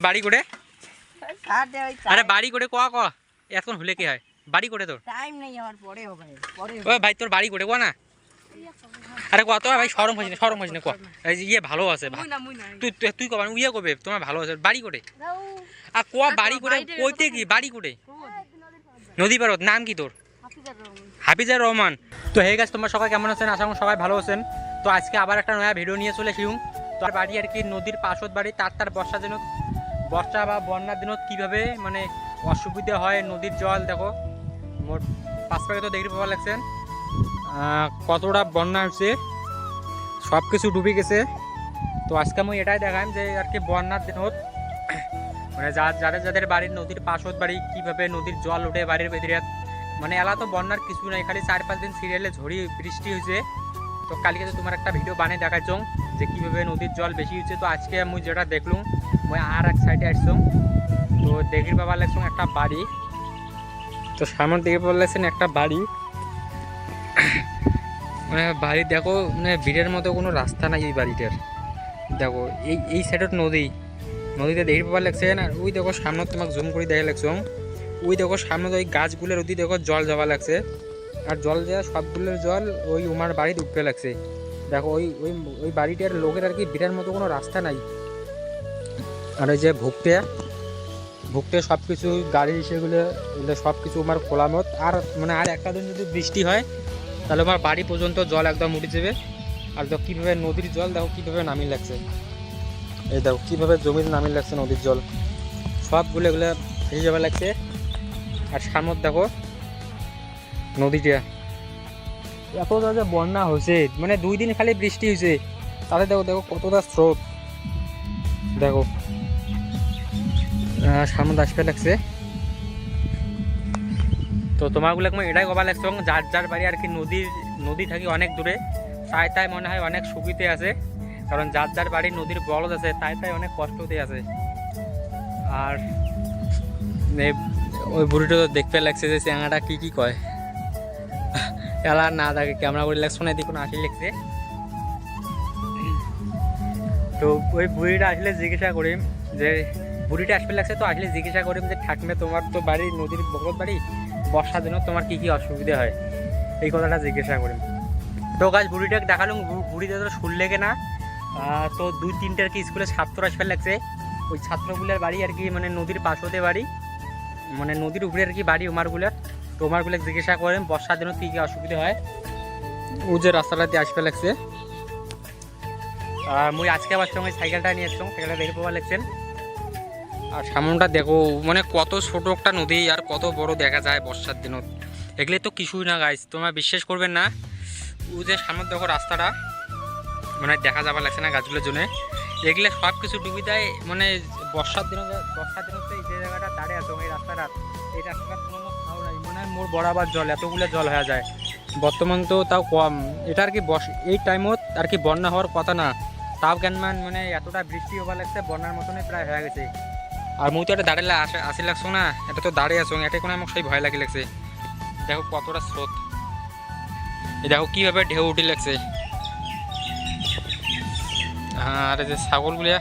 বাড়ি করে আরে বাড়ি করে কোয়া ক এখন হলে কি হয় বাড়ি করে তোর টাইম নেই আমার পরে হবে ওই ভাই তোর বাড়ি করে কোয়া না আরে কোয়া তো ভাই শরম হইছ না কোয়া এই ইয়ে ভালো আছে তুই তুই কবা ইয়ে করবে তোমার ভালো আছে বাড়ি করে আর কোয়া বাড়ি করে কইতে কি বাড়ি করে নদী পারত নাম কি তোর হাফিজার রহমান। তো হে গাছ তোমরা সবাই কেমন আছেন? আশা করি সবাই ভালো আছেন। তো আজকে আবার একটা নয়া ভিডিও নিয়ে চলে আসিম। তোর বাড়ি আর কি নদীর পাশত বাড়ি তার বর্ষা দিনত বর্ষা বা বন্যার দিনত কীভাবে মানে অসুবিধা হয় নদীর জল দেখো মোট পাঁচ পাকে তো দেখতে পাওয়া লাগছেন কতটা বন্যা হচ্ছে সব কিছু ডুবে গেছে। তো আজকে আমি এটাই দেখাম যে আর কি বন্যার দিনত মানে যাদের বাড়ির নদীর পাশত বাড়ি কীভাবে নদীর জল উঠে বাড়ির ভেতরে মানে এলা তো বন্যার কিছু নাই খালি 4-5 দিন সিরিয়ালে ঝড়ি বৃষ্টি হয়েছে। তো কালকে তো তোমার একটা ভিডিও বানিয়ে দেখাচ্ছ যে কীভাবে নদীর জল বেশি হচ্ছে। তো আজকে আমি যেটা দেখলুম মই আর এক সাইডে আসছুম তো দেখির পাবার লাগছুম একটা বাড়ি। তো সামনে দেখে পাবার লাগছেন একটা বাড়ি মানে বাড়ি দেখো মানে ভিড়ের মতো কোনো রাস্তা নাই এই বাড়িটার। দেখো এই সাইডত নদীতে দেখে পাবার লাগছেন আর ওই দেখো সামনে তোমাকে জুম করে দেখা লাগছুম ওই দেখো সামনে ওই গাছগুলোর ওই দেখো জল যাওয়া লাগছে আর জল দেওয়া সবগুলোর জল ওই উমার বাড়িতে উঠতে লাগছে। দেখো ওই ওই ওই বাড়িটার লোকের আর কি ভিড়ের মতো কোনো রাস্তা নাই। আর ওই যে ভুগতে সব কিছু গাড়ি সেগুলো সব কিছু আমার খোলামত আর মানে আর একটা দিন যদি বৃষ্টি হয় তাহলে আমার বাড়ি পর্যন্ত জল একদম উঠে যাবে। আর দেখো কীভাবে নদীর জল দেখো কীভাবে নামিয়ে লাগছে এই দেখো কীভাবে জমির নামিয়ে লাগছে নদীর জল সবগুলো এগুলো ভেসে যাবে লাগছে। আর সামনে দেখো নদীটা এতটা যে বন্যা হয়েছে মানে 2 দিন খালি বৃষ্টি হয়েছে তাহলে দেখো দেখো কতটা স্রোত দেখো সামনে আসতে লাগছে। তো তোমারগুলো আমি এটাই কবা লাগছে যার বাড়ি আর কি নদী থাকি অনেক দূরে তাই মনে হয় অনেক সুবিধে আছে কারণ যার বাড়ি নদীর বলদ আছে তাই অনেক কষ্টতে আছে। আর ওই বুড়িটা তো দেখতে লাগছে যে চ্যাংড়াটা কি কয় এলা না থাকে ক্যামেরা করে লাগছে না দেখুন আসি লাগছে। তো ওই বুড়িটা আসলে জিজ্ঞাসা করিম যে বুড়িটা আসবে লাগছে তো আসলে জিজ্ঞাসা করিম যে ঠাকমে তোমার তো বাড়ি নদীর বগত বাড়ি বর্ষার দিনত তোমার কি অসুবিধা হয় এই কথাটা জিজ্ঞাসা করিম। তো গাছ বুড়িটাকে দেখালুম বুড়িটা তো শুনলে না তো 2-3টে আর কি স্কুলে ছাত্র আসবে লাগছে ওই ছাত্রগুলোর বাড়ি আর কি মানে নদীর পাশতে বাড়ি মানে নদীর উপরে আর কি বাড়ি ওমারগুলার। তো ওমারগুলো জিজ্ঞাসা করেন বর্ষার দিনত কী অসুবিধা হয় ও যে রাস্তাটা দিয়ে আসবে লাগছে। মুই আজকে আবার সঙ্গে সাইকেলটা নিয়ে আসলাম সাইকেলটা দেখে পাওয়া লাগছেন। আর সামনটা দেখো মানে কত ছোট একটা নদী আর কত বড় দেখা যায় বর্ষার দিনত এগুলো তো কিছুই না গাইজ তোমরা বিশ্বাস করবেন না ও যে সামনে দেখো রাস্তাটা মানে দেখা যাবার লাগছে না গাছগুলোর জন্য এগুলো সব কিছু ডুবি দেয় মানে বর্ষার দিনত এই যে জায়গাটা দাঁড়িয়ে আছে এই রাস্তাটা কোনো খাও নাই মনে হয় মোর বরাবর জল এতগুলো জল হয়ে যায় বর্তমান তো তাও কম এটা আর কি এই টাইমত আর কি বন্যা হওয়ার কথা না তাও কেন মানে এতটা বৃষ্টি হবার লাগছে বন্যার মতনই প্রায় হয়ে গেছে। আর মুই তো এটা দাঁড়িয়ে আসি লাগছো না এটা তো দাঁড়িয়ে আসো এটা কোনো আমার সেই ভয় লাগে লাগছে দেখো কতটা স্রোত এই দেখো কীভাবে ঢেউ উঠে লাগছে। আর যে ছাগলগুলিয়া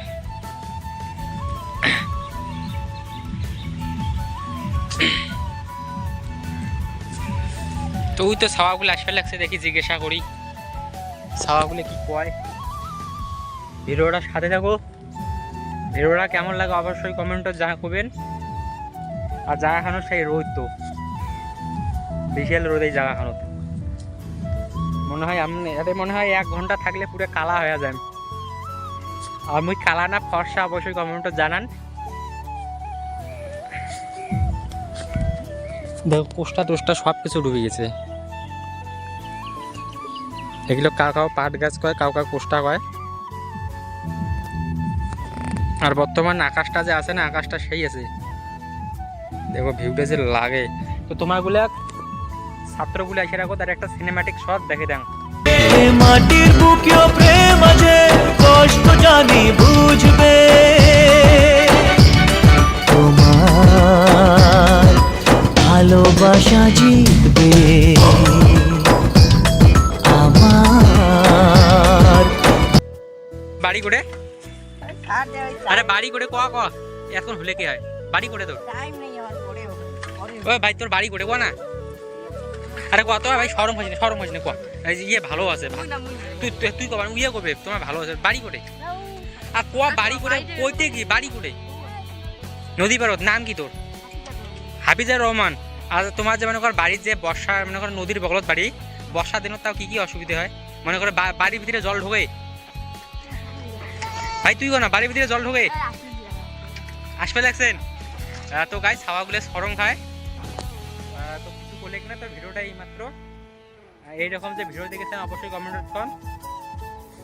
তো ওই তো ছাওয়াগুলো আসবে লাগছে দেখি জিজ্ঞাসা করি ছাওয়াগুলো কি কয়। ভিডিওটা সাথে থাকো ভিডিওটা কেমন লাগে অবশ্যই কমেন্টে জানাবেন। আর জায়গাখানো সেই রোদ তো বিশাল রোদ এই জায়গাখানো মনে হয় এতে মনে হয় 1 ঘন্টা থাকলে পুরো কালা হয়ে যায়। আর মুই কালা না ফর্সা অবশ্যই কমেন্টে জানান। দেখো কোষ্টা টোষ্টা সব কিছু ডুবে গেছে এগুলো কাউ পাট গাছ কয় কাউ কোষ্টা কয়। আর বর্তমান আকাশটা যে আছে না আকাশটা সেই আছে দেখো ভিউটা যে লাগে। তো তোমারগুলো ছাত্রগুলো এসে রাখো তার একটা সিনেম্যাটিক শট দেখে দেন মাটির বুকেও প্রেম আছে কষ্ট জানি বুঝবে তোমার ভালোবাসা জিতবে আমার বাড়ি করে আরে বাড়ি করে কোয়া এখন হলে কি হয় বাড়ি করে তোর টাইম নেই আমার পরে হবে ওই ভাই তোর বাড়ি করে কোয়া না আরে কত ভাই শরম হয়েছে না কোয়া এই যে ইয়ে ভালো আছে তুই কবার ইয়ে করবে তোমার ভালো আছে বাড়ি করে আর কোয়া বাড়ি করে কইতে কি বাড়ি করে নদী পারত নাম কি তোর হাফিজার রহমান। আর তোমার যে মনে কর বাড়ির যে বর্ষা মনে করো নদীর বগলত বাড়ি বর্ষা দিনত তাও কি কি অসুবিধা হয় মনে করো বাড়ির ভিতরে জল ঢোকে ভাই তুই না বাড়ির ভিতরে জল ঢোকে আসবে লাগছেন তো গাইস হাওয়াগুলো সরম খায় তো কিছু বলে কিনা তো ভিডিওটা এই মাত্র এইরকম যে ভিডিও দেখেছেন অবশ্যই কমেন্ট করুন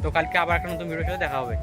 তো কালকে আবার একটা নতুন ভিডিওর সাথে দেখা হবে।